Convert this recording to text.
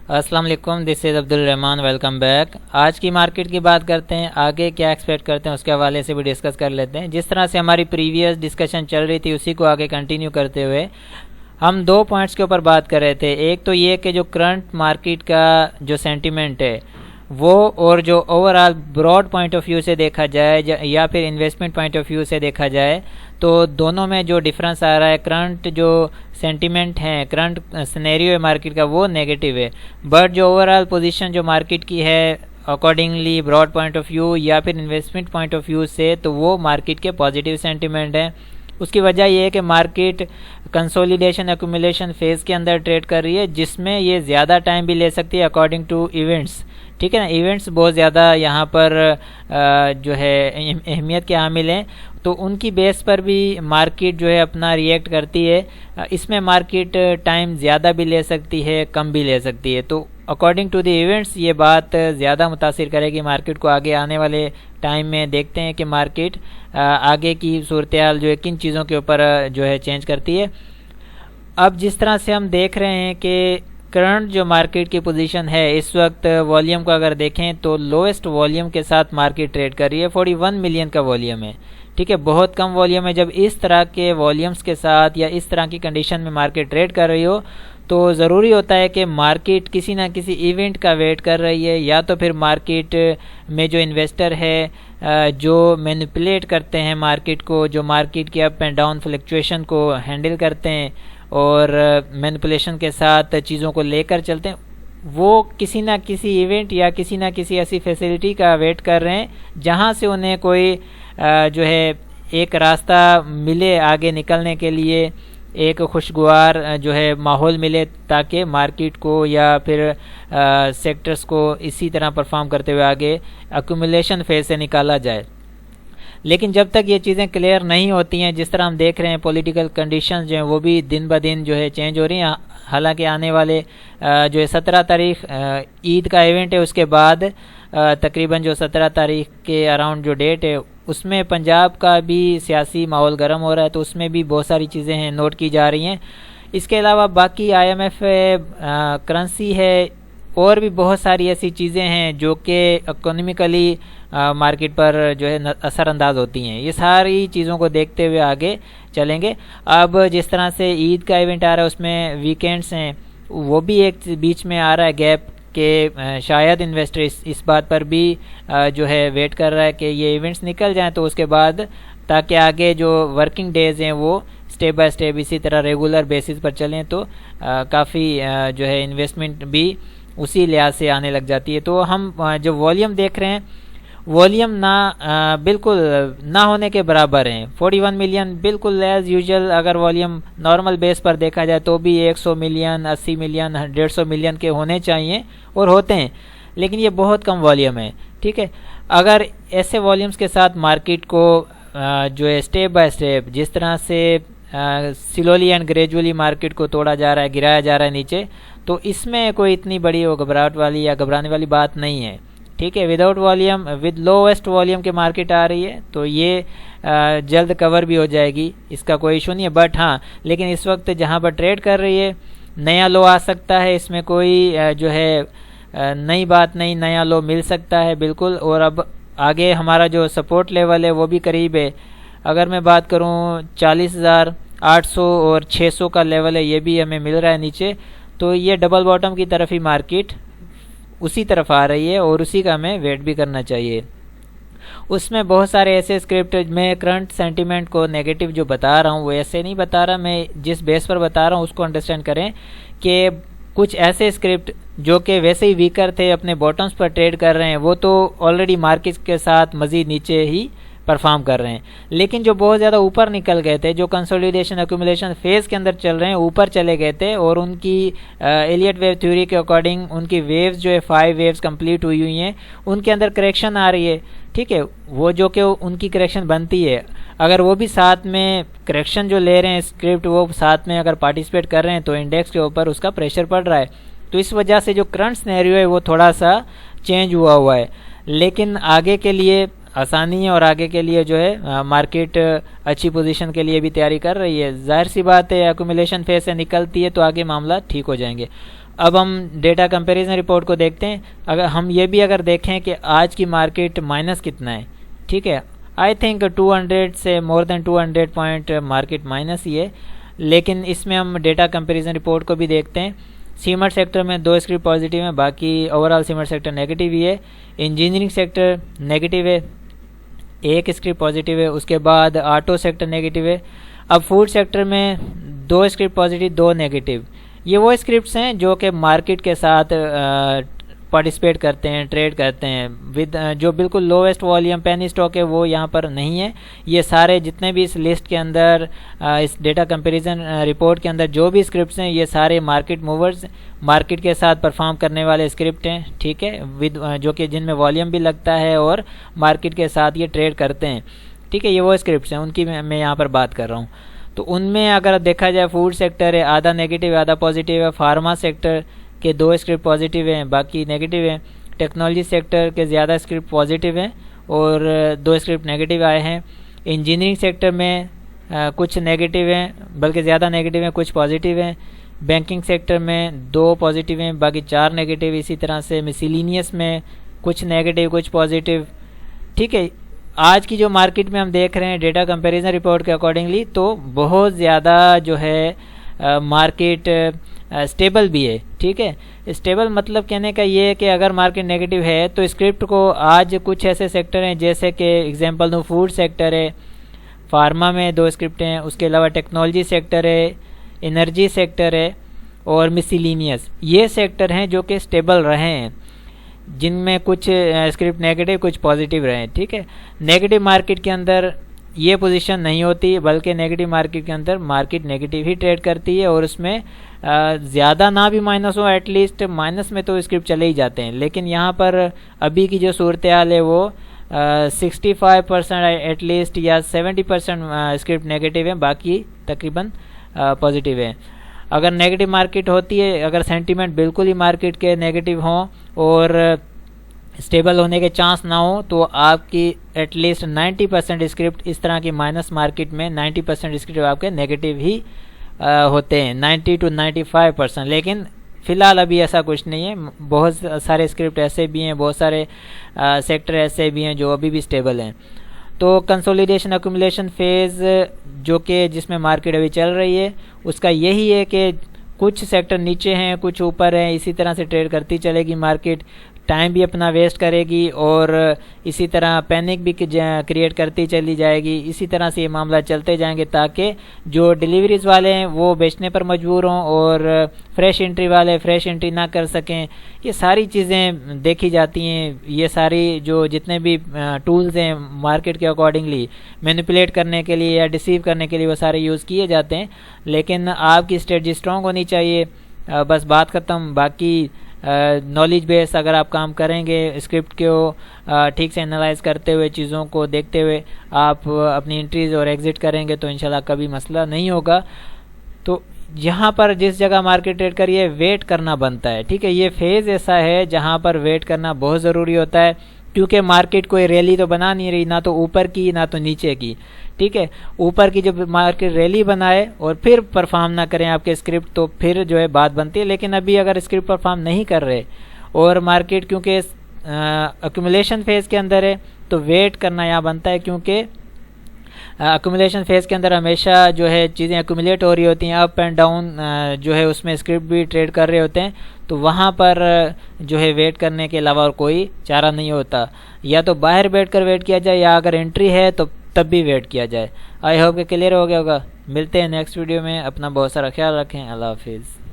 السلام علیکم، دس از Abdul Rahman, welcome back. آج کی مارکیٹ کی بات کرتے ہیں، آگے کیا ایکسپیکٹ کرتے ہیں اس کے حوالے سے بھی ڈسکس کر لیتے ہیں۔ جس طرح سے ہماری پریویس ڈسکشن چل رہی تھی اسی کو آگے کنٹینیو کرتے ہوئے ہم دو پوائنٹس کے اوپر بات کر رہے تھے۔ ایک تو یہ کہ جو کرنٹ مارکیٹ کا جو سینٹیمنٹ ہے وہ، اور جو overall broad point of view سے دیکھا جائے یا پھر انویسٹمنٹ پوائنٹ آف ویو سے دیکھا جائے تو دونوں میں جو ڈفرنس آ رہا ہے، کرنٹ جو سینٹیمنٹ ہے، کرنٹ سنیریو ہے مارکیٹ کا وہ نیگیٹو ہے، بٹ جو اوور آل پوزیشن جو مارکیٹ کی ہے accordingly broad point of view یا پھر انویسٹمنٹ پوائنٹ آف ویو سے تو وہ مارکیٹ کے پازیٹیو سینٹیمنٹ ہے۔ اس کی وجہ یہ ہے کہ مارکیٹ کنسولیڈیشن ایکومولیشن فیز کے اندر ٹریڈ کر رہی ہے، جس میں یہ زیادہ ٹائم بھی لے سکتی ہے اکارڈنگ ٹو ایونٹس، ٹھیک ہے نا۔ ایونٹس بہت زیادہ یہاں پر جو ہے اہمیت کے حامل ہیں، تو ان کی بیس پر بھی مارکیٹ جو ہے اپنا ریئیکٹ کرتی ہے۔ اس میں مارکیٹ ٹائم زیادہ بھی لے سکتی ہے، کم بھی لے سکتی ہے، تو اکارڈنگ ٹو دی ایونٹس یہ بات زیادہ متاثر کرے گی مارکیٹ کو۔ آگے آنے والے ٹائم میں دیکھتے ہیں کہ مارکیٹ آگے کی صورتحال جو ہے کن چیزوں کے اوپر جو ہے چینج کرتی ہے۔ اب جس طرح سے ہم دیکھ رہے ہیں کہ کرنٹ جو مارکیٹ کی پوزیشن ہے اس وقت والیوم کو اگر دیکھیں تو لوئسٹ والیوم کے ساتھ مارکیٹ ٹریڈ کر رہی ہے، 41 ملین کا والیوم ہے، ٹھیک ہے، بہت کم والیوم ہے۔ جب اس طرح کے والیومز کے ساتھ یا اس طرح کی کنڈیشن میں مارکیٹ ٹریڈ کر رہی ہو تو ضروری ہوتا ہے کہ مارکیٹ کسی نہ کسی ایونٹ کا ویٹ کر رہی ہے، یا تو پھر مارکیٹ میں جو انویسٹر ہے جو مینیپولیٹ کرتے ہیں مارکیٹ کو، جو مارکیٹ کی اپ اینڈ ڈاؤن فلکچویشن کو ہینڈل کرتے ہیں اور مینیپولیشن کے ساتھ چیزوں کو لے کر چلتے ہیں، وہ کسی نہ کسی ایونٹ یا کسی نہ کسی ایسی فیسلٹی کا ویٹ کر رہے ہیں جہاں سے انہیں کوئی جو ہے ایک راستہ ملے آگے نکلنے کے لیے، ایک خوشگوار جو ہے ماحول ملے تاکہ مارکیٹ کو یا پھر سیکٹرز کو اسی طرح پرفارم کرتے ہوئے آگے ایکومولیشن فیز سے نکالا جائے۔ لیکن جب تک یہ چیزیں کلیئر نہیں ہوتی ہیں، جس طرح ہم دیکھ رہے ہیں پولیٹیکل کنڈیشنز جو ہیں وہ بھی دن بہ دن جو ہے چینج ہو رہی ہیں، حالانکہ آنے والے جو ہے 17 تاریخ عید کا ایونٹ ہے، اس کے بعد تقریباً جو 17 تاریخ کے اراؤنڈ جو ڈیٹ ہے اس میں پنجاب کا بھی سیاسی ماحول گرم ہو رہا ہے، تو اس میں بھی بہت ساری چیزیں ہیں نوٹ کی جا رہی ہیں۔ اس کے علاوہ باقی IMF ہے، کرنسی ہے، اور بھی بہت ساری ایسی چیزیں ہیں جو کہ اکنامکلی مارکیٹ پر جو ہے اثر انداز ہوتی ہیں۔ یہ ساری چیزوں کو دیکھتے ہوئے آگے چلیں گے۔ اب جس طرح سے عید کا ایونٹ آ رہا ہے اس میں ویکینڈز ہیں، وہ بھی ایک بیچ میں آ رہا ہے گیپ کہ شاید انویسٹر اس بات پر بھی جو ہے ویٹ کر رہا ہے کہ یہ ایونٹس نکل جائیں تو اس کے بعد تاکہ آگے جو ورکنگ ڈیز ہیں وہ سٹیپ بائی سٹیپ اسی طرح ریگولر بیسس پر چلیں، تو کافی جو ہے انویسٹمنٹ بھی اسی لحاظ سے آنے لگ جاتی ہے۔ تو ہم جو والیوم دیکھ رہے ہیں، والیوم بالکل نہ ہونے کے برابر ہیں۔ 41 ملین بالکل ایز یوزول، اگر والیوم نارمل بیس پر دیکھا جائے تو بھی 100 ملین، 80 ملین، 150 ملین کے ہونے چاہیے اور ہوتے ہیں، لیکن یہ بہت کم والیوم ہے، ٹھیک ہے۔ اگر ایسے والیومز کے ساتھ مارکیٹ کو جو ہے اسٹیپ بائی اسٹیپ جس طرح سے سلولی اینڈ گریجولی مارکیٹ کو توڑا جا رہا ہے، گرایا جا رہا ہے نیچے، تو اس میں کوئی اتنی بڑی گھبراہٹ والی یا گھبرانے والی بات نہیں ہے، ٹھیک ہے۔ Without volume, with lowest volume کے مارکیٹ آ رہی ہے تو یہ جلد کور بھی ہو جائے گی، اس کا کوئی ایشو نہیں ہے، بٹ ہاں لیکن اس وقت جہاں پر ٹریڈ کر رہی ہے نیا لو آ سکتا ہے، اس میں کوئی جو ہے نئی بات نہیں، نیا لو مل سکتا ہے بالکل۔ اور اب آگے ہمارا جو سپورٹ لیول ہے وہ بھی قریب ہے، اگر میں بات کروں 40,800 اور 600 کا لیول ہے، یہ بھی ہمیں مل رہا ہے نیچے، تو یہ ڈبل باٹم کی طرف ہی مارکیٹ اسی طرف آ رہی ہے اور اسی کا ہمیں ویٹ بھی کرنا چاہیے۔ اس میں بہت سارے ایسے اسکرپٹ، میں کرنٹ سینٹیمنٹ کو نیگیٹو جو بتا رہا ہوں وہ ایسے نہیں بتا رہا، میں جس بیس پر بتا رہا ہوں اس کو انڈرسٹینڈ کریں کہ کچھ ایسے اسکرپٹ جو کہ ویسے ہی ویکر تھے، اپنے باٹمز پر ٹریڈ کر رہے ہیں، وہ تو آلریڈی مارکیٹ کے ساتھ مزید نیچے ہی پرفارم کر رہے ہیں، لیکن جو بہت زیادہ اوپر نکل گئے تھے، جو کنسولیڈیشن ایکومولیشن فیز کے اندر چل رہے ہیں، اوپر چلے گئے تھے، اور ان کی ایلیٹ ویو تھیوری کے اکارڈنگ ان کی ویوز جو ہے 5 ویوز کمپلیٹ ہوئی ہیں، ان کے اندر کریکشن آ رہی ہے، ٹھیک ہے، وہ جو کہ ان کی کریکشن بنتی ہے، اگر وہ بھی ساتھ میں کریکشن جو لے رہے ہیں اسکرپٹ وہ ساتھ میں اگر پارٹیسپیٹ کر رہے ہیں تو انڈیکس کے اوپر اس کا پریشر پڑ رہا ہے، تو اس وجہ سے جو کرنٹ سینیریو ہے وہ تھوڑا سا چینج ہوا ہے، لیکن آگے کے لیے آسانی ہے اور آگے کے لیے جو ہے مارکیٹ اچھی پوزیشن کے لیے بھی تیاری کر رہی ہے۔ ظاہر سی بات ہے ایکومولیشن فیز سے نکلتی ہے تو آگے معاملہ ٹھیک ہو جائیں گے۔ اب ہم ڈیٹا کمپیریزن رپورٹ کو دیکھتے ہیں. اگر ہم یہ بھی اگر دیکھیں کہ آج کی مارکیٹ مائنس کتنا ہے, ٹھیک ہے, آئی تھنک 200 سے مور دین 200 پوائنٹ مارکیٹ مائنس ہی ہے. لیکن اس میں ہم ڈیٹا کمپیریزن رپورٹ کو بھی دیکھتے ہیں. سیمنٹ سیکٹر میں 2 اسکرپٹ پازیٹیو ہیں, باقی overall cement sector negative ہی ہے. انجینئرنگ سیکٹر نیگیٹو ہے, 1 اسکرپٹ پازیٹیو ہے. اس کے بعد آٹو سیکٹر نیگیٹو ہے. اب فوڈ سیکٹر میں 2 اسکرپٹ پازیٹیو 2 نیگیٹو. یہ وہ اسکرپٹس ہیں جو کہ مارکیٹ کے ساتھ پارٹیسپیٹ کرتے ہیں, ٹریڈ کرتے ہیں ود جو بالکل لویسٹ والیوم پینی اسٹاک ہے وہ یہاں پر نہیں ہے. یہ سارے جتنے بھی اس لسٹ کے اندر اس ڈیٹا کمپیریزن رپورٹ کے اندر جو بھی اسکرپٹس ہیں یہ سارے مارکیٹ موورز, مارکیٹ کے ساتھ پرفارم کرنے والے اسکرپٹ ہیں, ٹھیک ہے, ود جو کہ جن میں والیوم بھی لگتا ہے اور مارکیٹ کے ساتھ یہ ٹریڈ کرتے ہیں, ٹھیک ہے. یہ وہ اسکرپٹس ہیں, ان کی میں یہاں پر بات کر رہا ہوں. تو ان میں اگر دیکھا جائے فوڈ سیکٹر ہے آدھا نیگیٹو آدھا پازیٹیو ہے. فارما سیکٹر کے 2 اسکرپٹ پازیٹیو ہیں, باقی نیگیٹو ہیں. ٹیکنالوجی سیکٹر کے زیادہ اسکرپٹ پازیٹیو ہیں اور 2 اسکرپٹ نیگیٹو آئے ہیں. انجینئرنگ سیکٹر میں کچھ نیگیٹو ہیں, بلکہ زیادہ نیگیٹو ہیں, کچھ پازیٹیو ہیں. بینکنگ سیکٹر میں 2 پازیٹیو ہیں, باقی 4 نیگیٹو. اسی طرح سے مسیلینیس میں کچھ نیگیٹو کچھ پازیٹیو, ٹھیک ہے. آج کی جو مارکیٹ میں ہم دیکھ رہے ہیں ڈیٹا کمپیریزن رپورٹ کے اکارڈنگلی تو بہت زیادہ جو ہے مارکیٹ اسٹیبل بھی ہے, ٹھیک ہے. اسٹیبل مطلب کہنے کا یہ ہے کہ اگر مارکیٹ نیگیٹو ہے تو اسکرپٹ کو آج کچھ ایسے سیکٹر ہیں جیسے کہ ایگزامپل دوں فوڈ سیکٹر ہے, فارما میں 2 اسکرپٹ ہیں, اس کے علاوہ ٹیکنالوجی سیکٹر ہے, انرجی سیکٹر ہے اور مسیلینیس. یہ سیکٹر ہیں جو کہ اسٹیبل رہے ہیں, جن میں کچھ اسکرپٹ نیگیٹو کچھ پازیٹیو رہے ہیں, ٹھیک ہے. نیگیٹو مارکیٹ کے اندر یہ پوزیشن نہیں ہوتی, بلکہ نیگیٹو مارکیٹ کے اندر مارکیٹ نیگیٹو ہی ٹریڈ کرتی ہے اور اس میں زیادہ نہ بھی مائنس ہو, ایٹ لیسٹ مائنس میں تو اسکرپٹ چلے ہی جاتے ہیں. لیکن یہاں پر ابھی کی جو صورتحال ہے وہ 65% ایٹ لیسٹ یا 70% اسکرپٹ نیگیٹو ہیں, باقی تقریباً پازیٹیو ہیں. اگر نیگیٹو مارکیٹ ہوتی ہے, اگر سینٹیمنٹ بالکل ہی مارکیٹ کے نیگیٹو ہوں اور اسٹیبل ہونے کے چانس نہ ہو تو آپ کی ایٹ لیسٹ 90% اسکرپٹ اس طرح کی مائنس مارکیٹ میں 90% اسکرپٹ آپ کے نیگیٹو ہی ہوتے ہیں, 90 to 95%. لیکن فی الحال ابھی ایسا کچھ نہیں ہے, بہت سارے اسکرپٹ ایسے بھی ہیں, بہت سارے سیکٹر ایسے بھی ہیں جو ابھی بھی اسٹیبل ہیں. تو کنسولیڈیشن ایکومولیشن فیز جو کہ جس میں مارکیٹ ابھی چل رہی ہے اس کا یہی ہے کہ کچھ سیکٹر نیچے ہیں کچھ اوپر ہیں, اسی طرح سے ٹریڈ کرتی چلے گی مارکیٹ, ٹائم بھی اپنا ویسٹ کرے گی اور اسی طرح پینک بھی کریٹ کرتی چلی جائے گی. اسی طرح سے یہ معاملہ چلتے جائیں گے تاکہ جو ڈیلیوریز والے ہیں وہ بیچنے پر مجبور ہوں اور فریش انٹری والے فریش انٹری نہ کر سکیں. یہ ساری چیزیں دیکھی جاتی ہیں, یہ ساری جو جتنے بھی ٹولز ہیں مارکیٹ کے اکارڈنگلی مینیپولیٹ کرنے کے لیے یا ڈیسیو کرنے کے لیے وہ سارے یوز کیے جاتے ہیں. لیکن آپ کی اسٹریٹجی اسٹرانگ ہونی چاہیے. بس بات ختم. باقی نالج بیس اگر آپ کام کریں گے, اسکرپٹ کو ٹھیک سے انالائز کرتے ہوئے, چیزوں کو دیکھتے ہوئے آپ اپنی انٹریز اور ایگزٹ کریں گے تو انشاءاللہ کبھی مسئلہ نہیں ہوگا. تو یہاں پر جس جگہ مارکیٹ ٹریڈ کریے ویٹ کرنا بنتا ہے, ٹھیک ہے. یہ فیز ایسا ہے جہاں پر ویٹ کرنا بہت ضروری ہوتا ہے کیونکہ مارکیٹ کوئی ریلی تو بنا نہیں رہی, نہ تو اوپر کی نہ تو نیچے کی, ٹھیک ہے. اوپر کی جب مارکیٹ ریلی بنائے اور پھر پرفارم نہ کریں آپ کے اسکرپٹ تو پھر جو ہے بات بنتی ہے. لیکن ابھی اگر اسکرپٹ پرفارم نہیں کر رہے اور مارکیٹ کیونکہ ایکومولیشن فیز کے اندر ہے تو ویٹ کرنا یہاں بنتا ہے, کیونکہ ایکومولیشن فیز کے اندر ہمیشہ جو ہے چیزیں ایکومولیٹ ہو رہی ہوتی ہیں, اپ اینڈ ڈاؤن جو ہے اس میں اسکرپٹ بھی ٹریڈ کر رہے ہوتے ہیں. تو وہاں پر جو ہے ویٹ کرنے کے علاوہ اور کوئی چارہ نہیں ہوتا, یا تو باہر بیٹھ کر ویٹ کیا جائے یا اگر انٹری ہے تو تب بھی ویٹ کیا جائے. آئی ہوپ کہ کلیئر ہو گیا ہوگا. ملتے ہیں نیکسٹ ویڈیو میں. اپنا بہت سارا خیال رکھیں. اللہ حافظ.